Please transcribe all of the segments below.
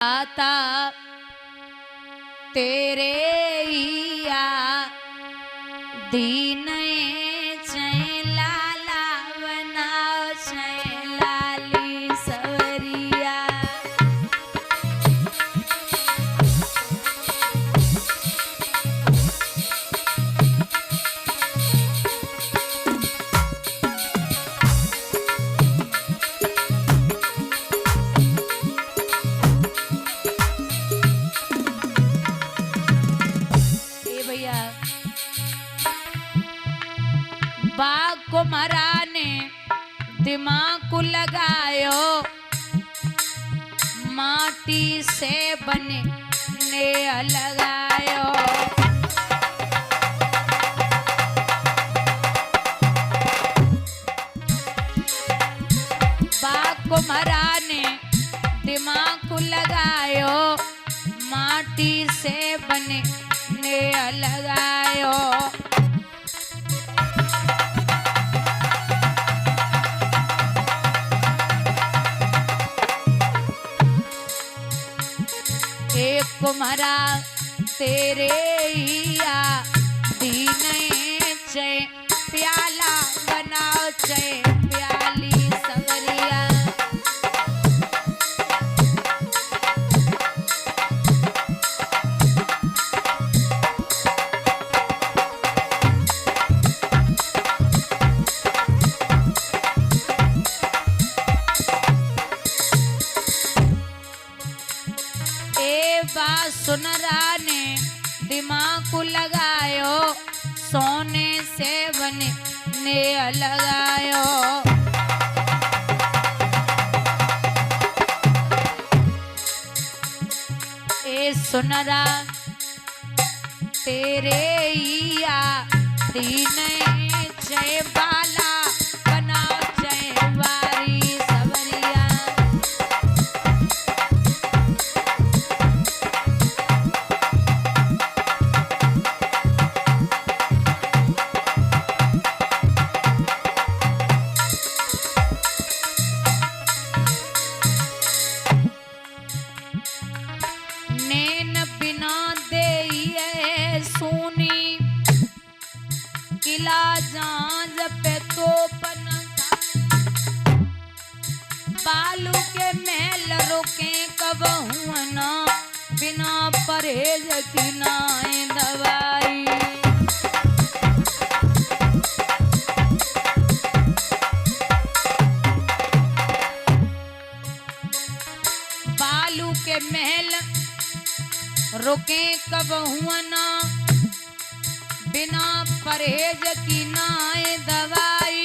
आता तेरे या दीन लाला बनाओ लाली सवरिया। बाग को मराने दिमाग को लगायो, माटी से बने ने लगायो। बाग को मराने दिमाग को लगायो, माटी से बने ने लगायो। एक कुम्हारा तेरे या दीन चे प्याला बनाओ चे प्याली सवरिया। सुनरा ने दिमाग को लगायो, सोने से बने ने लगायो। ए सुनरा तेरे या दीन जय बाला बनाओ जय वारी सवरिया। किला जांज पे तो बालू के महल रोके कब हुआ ना, बिना परहेज की नाए दवाई। बालू के महल रोके कब हुआ ना, बिना परहेज की नाए दवाई।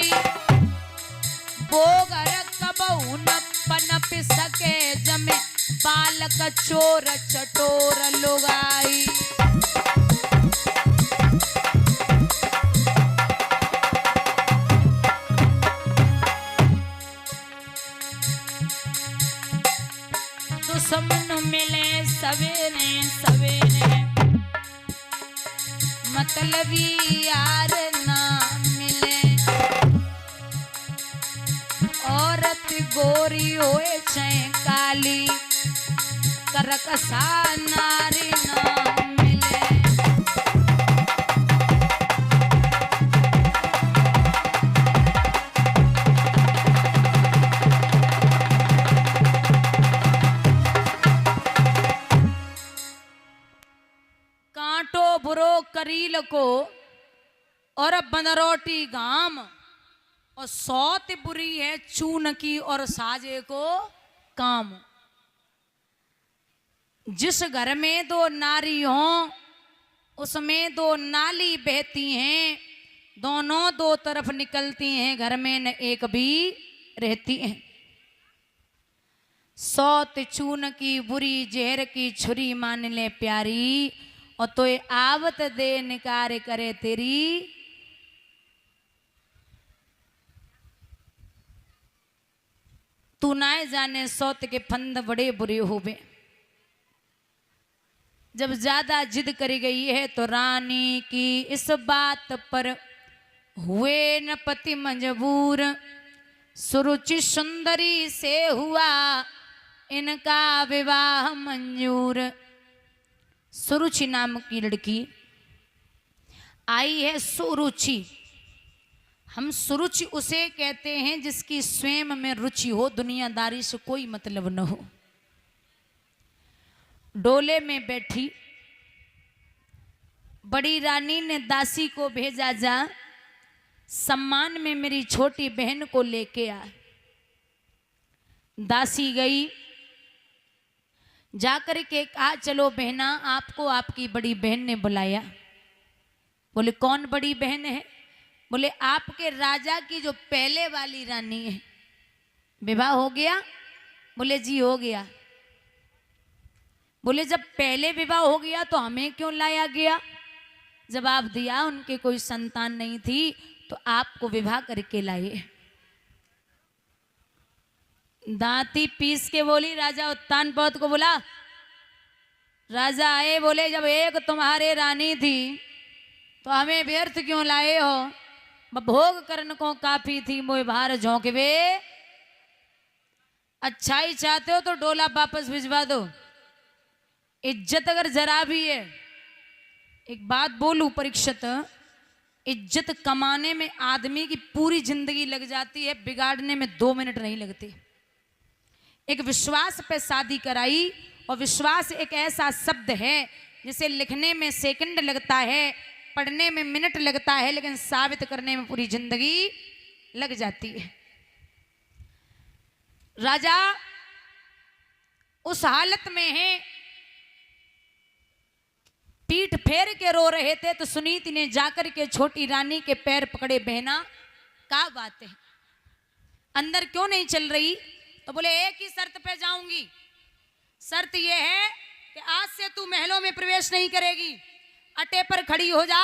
बोगर कबहू न पनप सके जमे, बालक चोर चटोर लुगाई। दुश्मन मिले सवेरे सवेरे, मतलबी यार ना मिले। औरत गोरी होए चाहे काली, करकसा नारी ना मिले। कांटो बुरो करील को और बंदरोटी गाम, और सौत बुरी है चून की और साजे को काम। जिस घर में दो नारी हों उसमें दो नाली बहती हैं, दोनों दो तरफ निकलती हैं, घर में न एक भी रहती हैं। सौत चून की बुरी जहर की छुरी मान ले प्यारी, और तो ये आवत दे निकार करे तेरी। तू ना जाने सौत के फंद बड़े बुरे होवे। जब ज्यादा जिद करी गई है तो रानी की इस बात पर हुए न पति मजबूर। सुरुचि सुंदरी से हुआ इनका विवाह मंजूर। सुरुचि नाम की लड़की आई है। सुरुचि, हम सुरुचि उसे कहते हैं जिसकी स्वयं में रुचि हो, दुनियादारी से कोई मतलब न हो। डोले में बैठी बड़ी रानी ने दासी को भेजा, जा सम्मान में मेरी छोटी बहन को लेके आ। दासी गई, जाकर के कहा चलो बहना, आपको आपकी बड़ी बहन ने बुलाया। बोले कौन बड़ी बहन है? बोले आपके राजा की जो पहले वाली रानी है। विवाह हो गया? बोले जी हो गया। बोले जब पहले विवाह हो गया तो हमें क्यों लाया गया? जवाब दिया उनके कोई संतान नहीं थी तो आपको विवाह करके लाए। दांती पीस के बोली, राजा उत्तान पौत को बोला। राजा आए, बोले जब एक तुम्हारे रानी थी तो हमें व्यर्थ क्यों लाए हो? भोग करने को काफी थी, मोए बाहर झोंकवे। अच्छाई चाहते हो तो डोला वापस भिजवा दो। इज्जत अगर जरा भी है, एक बात बोलूं परीक्षित, इज्जत कमाने में आदमी की पूरी जिंदगी लग जाती है, बिगाड़ने में 2 मिनट नहीं लगते। एक विश्वास पे शादी कराई, और विश्वास एक ऐसा शब्द है जिसे लिखने में सेकंड लगता है, पढ़ने में मिनट लगता है, लेकिन साबित करने में पूरी जिंदगी लग जाती है। राजा उस हालत में है, पीठ फेर के रो रहे थे, तो सुनीति ने जाकर के छोटी रानी के पैर पकड़े। बहना क्या बात है, अंदर क्यों नहीं चल रही? तो बोले एक ही शर्त पे जाऊंगी। शर्त यह है कि आज से तू महलों में प्रवेश नहीं करेगी। अटे पर खड़ी हो जा,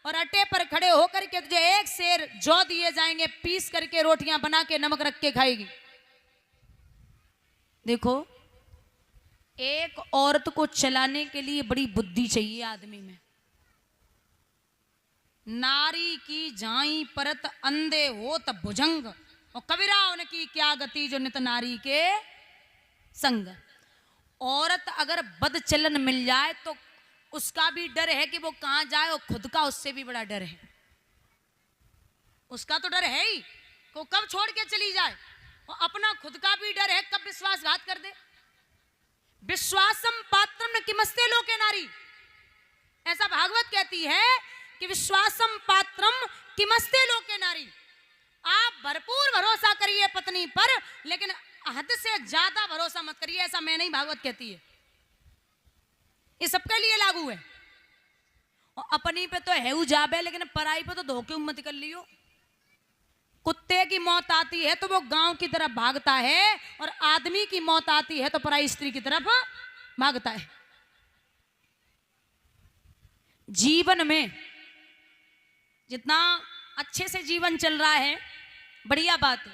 और अटे पर खड़े होकर के तुझे एक शेर जौ दिए जाएंगे, पीस करके रोटियां बना के नमक रख के खाएगी। देखो, एक औरत को चलाने के लिए बड़ी बुद्धि चाहिए आदमी में। नारी की जाई परत अंधे हो तब भुजंग, और कबीरा उनकी क्या गति जो नित नारी के संग। औरत अगर बदचलन मिल जाए तो उसका भी डर है कि वो कहां जाए, और खुद का उससे भी बड़ा डर है। उसका तो डर है ही को कब छोड़ के चली जाए, और अपना खुद का भी डर है कब विश्वासघात कर दे। विश्वासम पात्रम न किमस्ते लोके नारी, ऐसा भागवत कहती है कि विश्वासम पात्रम किमस्ते लोके नारी। आप भरपूर भरोसा करिए पत्नी पर, लेकिन हद से ज्यादा भरोसा मत करिए, ऐसा मैं नहीं, भागवत कहती है। ये सबके लिए लागू है। और अपनी पे तो है जाबे, लेकिन पराई पे तो धोखे मत कर लियो। कुत्ते की मौत आती है तो वो गांव की तरफ भागता है, और आदमी की मौत आती है तो पराई स्त्री की तरफ भागता है। जीवन में जितना अच्छे से जीवन चल रहा है बढ़िया बात है,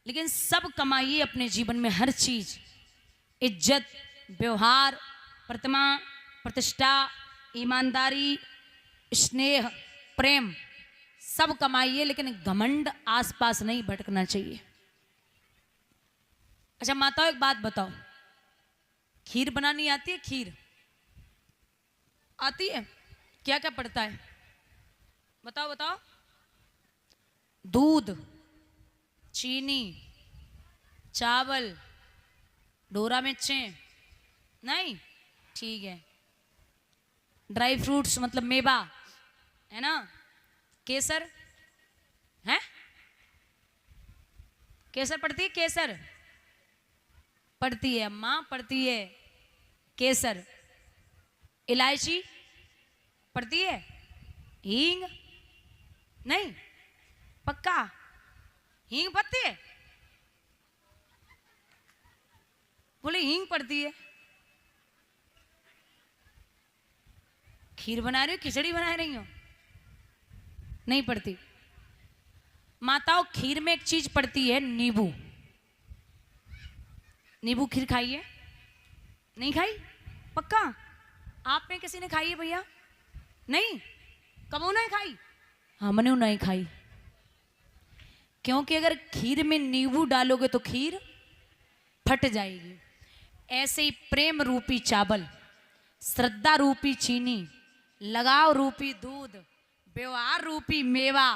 लेकिन सब कमाइए अपने जीवन में हर चीज, इज्जत, व्यवहार, प्रतिमा, प्रतिष्ठा, ईमानदारी, स्नेह, प्रेम सब कमाइए, लेकिन घमंड आसपास नहीं भटकना चाहिए। अच्छा माताओं, एक बात बताओ, खीर बनानी आती है? खीर आती है? क्या क्या पड़ता है बताओ बताओ? दूध, चीनी, चावल, डोरा मिर्चें नहीं, ठीक है, ड्राई फ्रूट्स मतलब मेवा है ना, केसर है, केसर पड़ती है, केसर पड़ती है, अम्मा पड़ती है केसर, इलायची पड़ती है, हींग नहीं, पक्का हींग पड़ती है? बोले हींग पड़ती है। खीर बना रही हो, खिचड़ी बना रही हो? नहीं पड़ती। माताओं, खीर में एक चीज पड़ती है, नींबू। नींबू खीर खाई है? नहीं खाई? पक्का? आप में किसी ने खाई है भैया? नहीं? कब नहीं खाई? हाँ, मैंने नहीं खाई, क्योंकि अगर खीर में नींबू डालोगे तो खीर फट जाएगी। ऐसे ही प्रेम रूपी चावल, श्रद्धा रूपी चीनी, लगाव रूपी दूध, व्यवहार रूपी मेवा,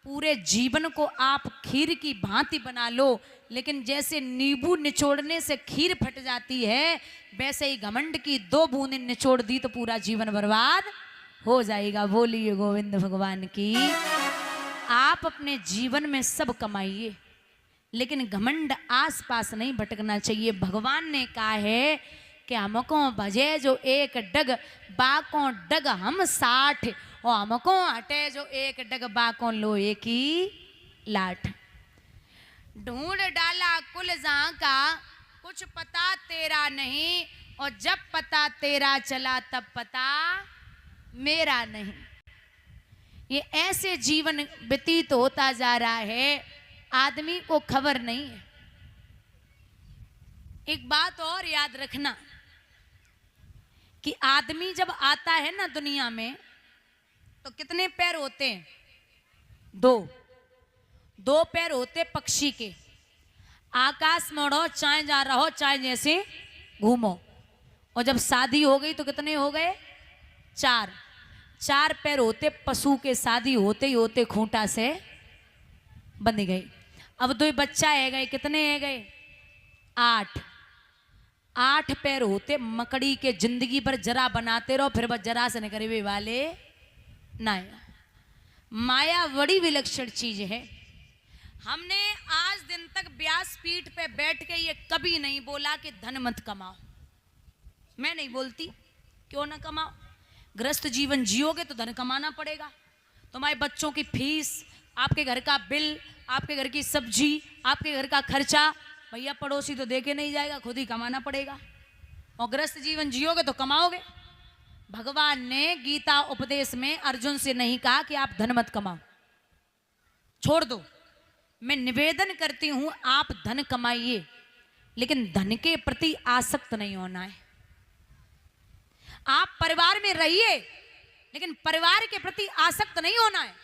पूरे जीवन को आप खीर की भांति बना लो, लेकिन जैसे नींबू निचोड़ने से खीर फट जाती है, वैसे ही घमंड की 2 बूंदें निचोड़ दी तो पूरा जीवन बर्बाद हो जाएगा। बोलिए गोविंद भगवान की। आप अपने जीवन में सब कमाइए, लेकिन घमंड आस पास नहीं भटकना चाहिए। भगवान ने कहा है कि हमको भजे जो एक डग, बाको डग हम 60, और हमको हटे जो एक डग, बाको लोहे की लाठ। ढूंढ डाला कुल जहां का, कुछ पता तेरा नहीं, और जब पता तेरा चला तब पता मेरा नहीं। ये ऐसे जीवन व्यतीत होता जा रहा है, आदमी को खबर नहीं है। एक बात और याद रखना कि आदमी जब आता है ना दुनिया में, तो कितने पैर होते हैं? 2 पैर होते पक्षी के। आकाश में उड़ो, चाहे जा रहो, चाहे जैसे घूमो। और जब शादी हो गई तो कितने हो गए? 4 पैर होते पशु के। शादी होते ही होते खूंटा से बंध गई। अब 2 बच्चा है गए, कितने है गए? 8 पैर होते मकड़ी के। जिंदगी भर जरा बनाते रहो, फिर बस जरा से निकलवे वाले ना। माया बड़ी विलक्षण चीज है। हमने आज दिन तक व्यासपीठ पे बैठ के ये कभी नहीं बोला कि धन मत कमाओ। मैं नहीं बोलती, क्यों ना कमाओ। गृहस्थ जीवन जियोगे तो धन कमाना पड़ेगा। तुम्हारे बच्चों की फीस, आपके घर का बिल, आपके घर की सब्जी, आपके घर का खर्चा, भैया पड़ोसी तो देके नहीं जाएगा, खुद ही कमाना पड़ेगा। और गृहस्थ जीवन जियोगे तो कमाओगे। भगवान ने गीता उपदेश में अर्जुन से नहीं कहा कि आप धन मत कमाओ, छोड़ दो। मैं निवेदन करती हूं, आप धन कमाइए, लेकिन धन के प्रति आसक्त नहीं होना है। आप परिवार में रहिए, लेकिन परिवार के प्रति आसक्त नहीं होना है।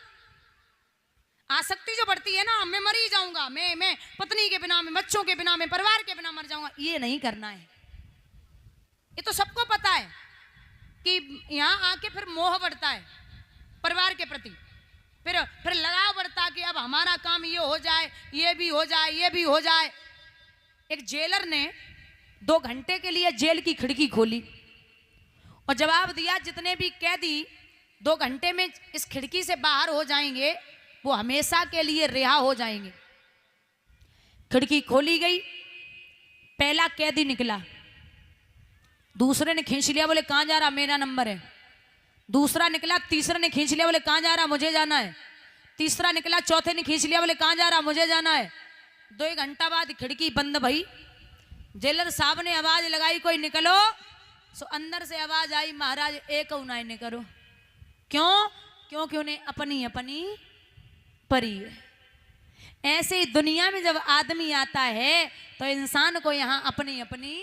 आसक्ति जो बढ़ती है ना, मैं मर ही जाऊंगा, मैं पत्नी के बिना, मैं बच्चों के बिना, मैं परिवार के बिना मर जाऊंगा, ये नहीं करना है। ये तो सबको पता है कि यहां आके फिर मोह बढ़ता है परिवार के प्रति, फिर लगाव बढ़ता कि अब हमारा काम ये हो जाए, ये भी हो जाए, ये भी हो जाए। एक जेलर ने 2 घंटे के लिए जेल की खिड़की खोली और जवाब दिया, जितने भी कैदी 2 घंटे में इस खिड़की से बाहर हो जाएंगे, वो हमेशा के लिए रिहा हो जाएंगे। खिड़की खोली गई, पहला कैदी निकला, दूसरे ने खींच लिया, बोले कहां जा रहा? मेरा नंबर है। दूसरा निकला, तीसरे ने खींच लिया, बोले कहां जा रहा? मुझे जाना है। तीसरा निकला, चौथे ने खींच लिया, बोले कहां जा रहा? मुझे जाना है। 2 घंटा बाद खिड़की बंद भई। जेलर साहब ने आवाज लगाई, कोई निकलो। सो अंदर से आवाज आई, महाराज एक उनाई ने करो। क्यों? क्योंकि उन्हें अपनी अपनी परी है। ऐसे ही दुनिया में जब आदमी आता है तो इंसान को यहाँ अपनी अपनी